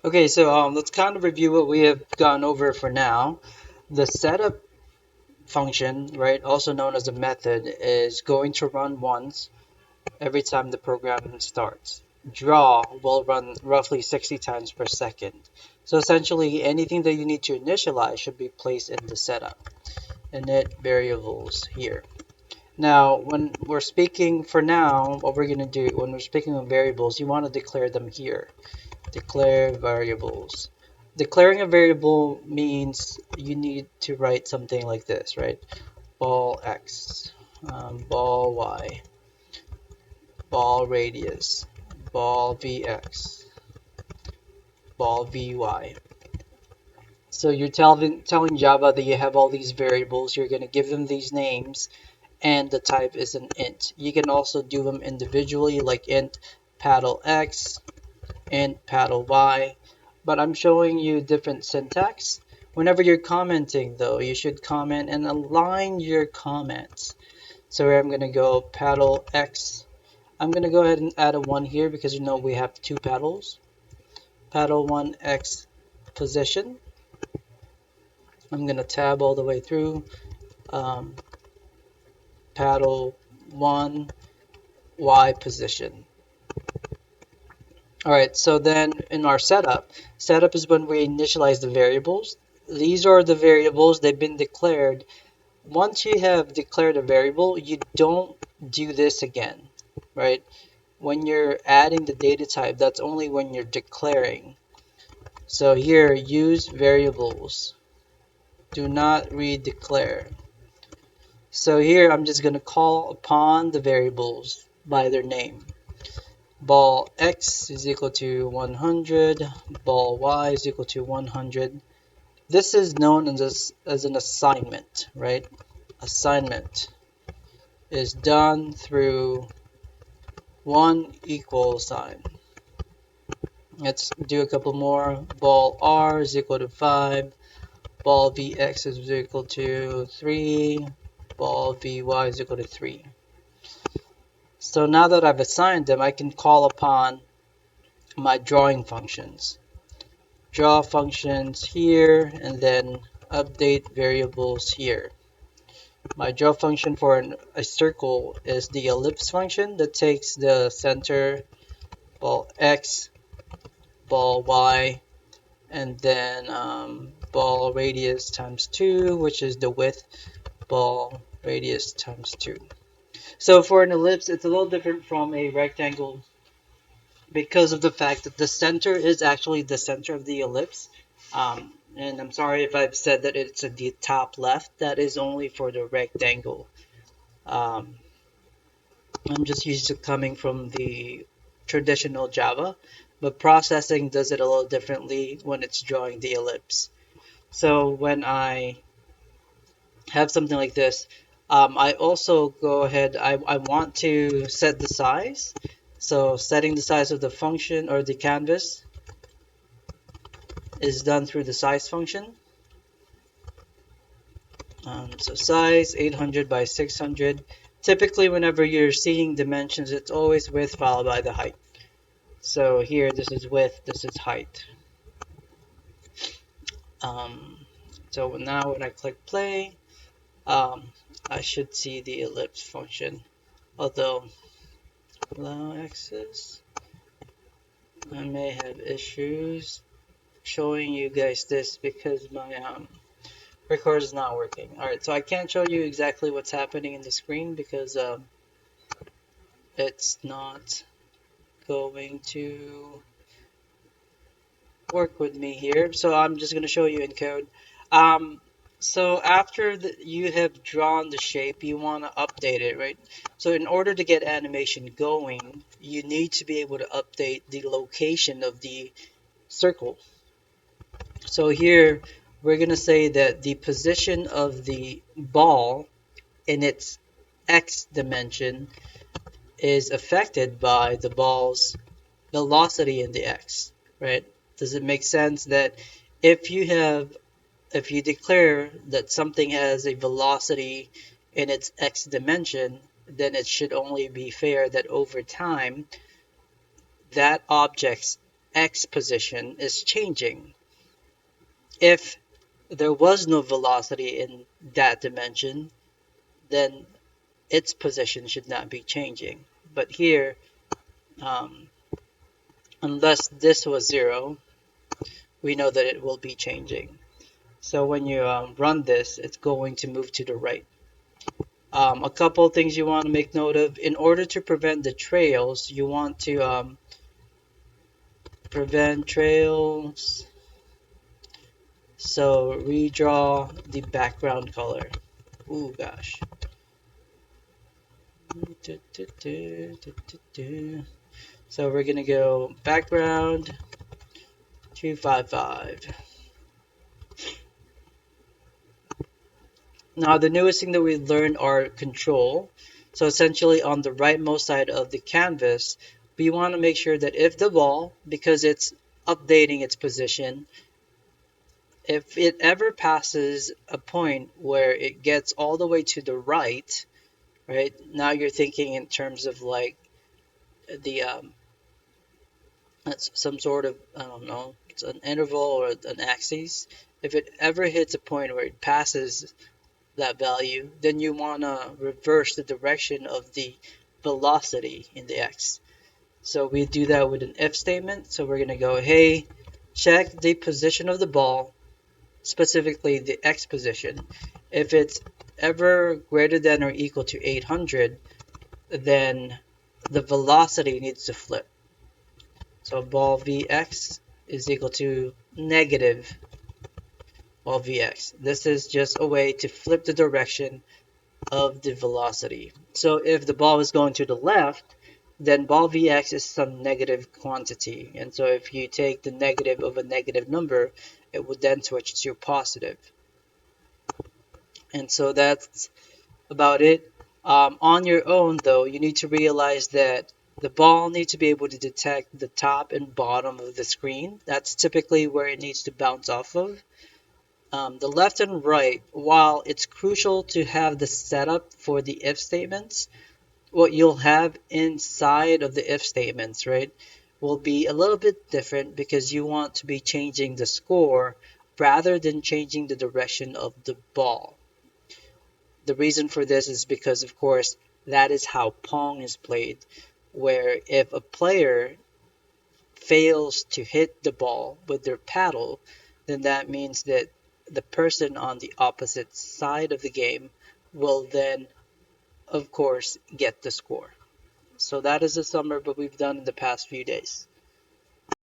Okay, so let's kind of review what we have gone over for now. The setup function, right, also known as a method, is going to run once every time the program starts. Draw will run roughly 60 times per second. So essentially, anything that you need to initialize should be placed in the setup init variables here. Now, when we're speaking for now, what we're going to do when we're speaking of variables, you want to declare them here. Declare variables. Declaring a variable means you need to write something like this, right? Ball x, ball y, ball radius, ball vx, ball vy. So you're telling Java that you have all these variables, you're going to give them these names, and the type is an int. You can also do them individually, like int paddle x, int paddle y, but I'm showing you different syntax. Whenever you're commenting though, you should comment and align your comments. So I'm going to go paddle x. I'm going to go ahead and add a 1 here because you know we have two paddles. Paddle 1 x position. I'm going to tab all the way through. Um, paddle 1 y position. All right, so then in our setup is when we initialize the variables. These are the variables, they've been declared. Once you have declared a variable, you don't do this again, right? When you're adding the data type, that's only when you're declaring. So here, use variables. Do not redeclare. So here, I'm just going to call upon the variables by their name. Ball x is equal to 100, ball y is equal to 100. This is known as an assignment, right? Assignment is done through one equal sign. Let's do a couple more. Ball r is equal to 5, ball vx is equal to 3, ball vy is equal to 3. So now that I've assigned them, I can call upon my drawing functions. Draw functions here, and then update variables here. My draw function for a circle is the ellipse function that takes the center, ball x, ball y, and then ball radius times 2, which is the width, ball radius times 2. So for an ellipse, it's a little different from a rectangle because of the fact that the center is actually the center of the ellipse. And I'm sorry if I've said that it's at the top left. That is only for the rectangle. Um, I'm just used to coming from the traditional Java, but processing does it a little differently when it's drawing the ellipse. So when I have something like this, I also go ahead, I want to set the size. So setting the size of the function or the canvas is done through the size function. So size 800 by 600. Typically, whenever you're seeing dimensions, it's always width followed by the height. So here, this is width, this is height. Um, so now when I click play, I should see the ellipse function. Although allow access, I may have issues showing you guys this because my record is not working. Alright, so I can't show you exactly what's happening in the screen because it's not going to work with me here. So I'm just going to show you in code. Um, so after you have drawn the shape, you want to update it, right? So in order to get animation going, you need to be able to update the location of the circle. So here we're going to say that the position of the ball in its x dimension is affected by the ball's velocity in the x, right? Does it make sense that if you have if you declare that something has a velocity in its x dimension, then it should only be fair that over time that object's X position is changing. If there was no velocity in that dimension, then its position should not be changing. But here, um, unless this was zero, we know that it will be changing. So when you run this, it's going to move to the right. A couple of things you want to make note of. In order to prevent the trails, you want to prevent trails. So redraw the background color. Ooh, gosh. So we're going to go background 255. Now the newest thing that we learned are control. So essentially on the rightmost side of the canvas, we want to make sure that if the ball, because it's updating its position, if it ever passes a point where it gets all the way to the right, right? Now you're thinking in terms of like the that's some sort of, I don't know, it's an interval or an axis. If it ever hits a point where it passes that value, then you want to reverse the direction of the velocity in the x. So we do that with an if statement. So we're going to go, hey, check the position of the ball, specifically the x position. If it's ever greater than or equal to 800, then the velocity needs to flip. So ball Vx is equal to negative ball Vx. This is just a way to flip the direction of the velocity. So if the ball is going to the left, then ball Vx is some negative quantity. And so if you take the negative of a negative number, it would then switch to positive. And so that's about it. On your own, though, you need to realize that the ball needs to be able to detect the top and bottom of the screen. That's typically where it needs to bounce off of. The left and right, while it's crucial to have the setup for the if statements, what you'll have inside of the if statements, right, will be a little bit different because you want to be changing the score rather than changing the direction of the ball. The reason for this is because, of course, that is how Pong is played, where if a player fails to hit the ball with their paddle, then that means that the person on the opposite side of the game will then, of course, get the score. So that is a summary of what we've done in the past few days.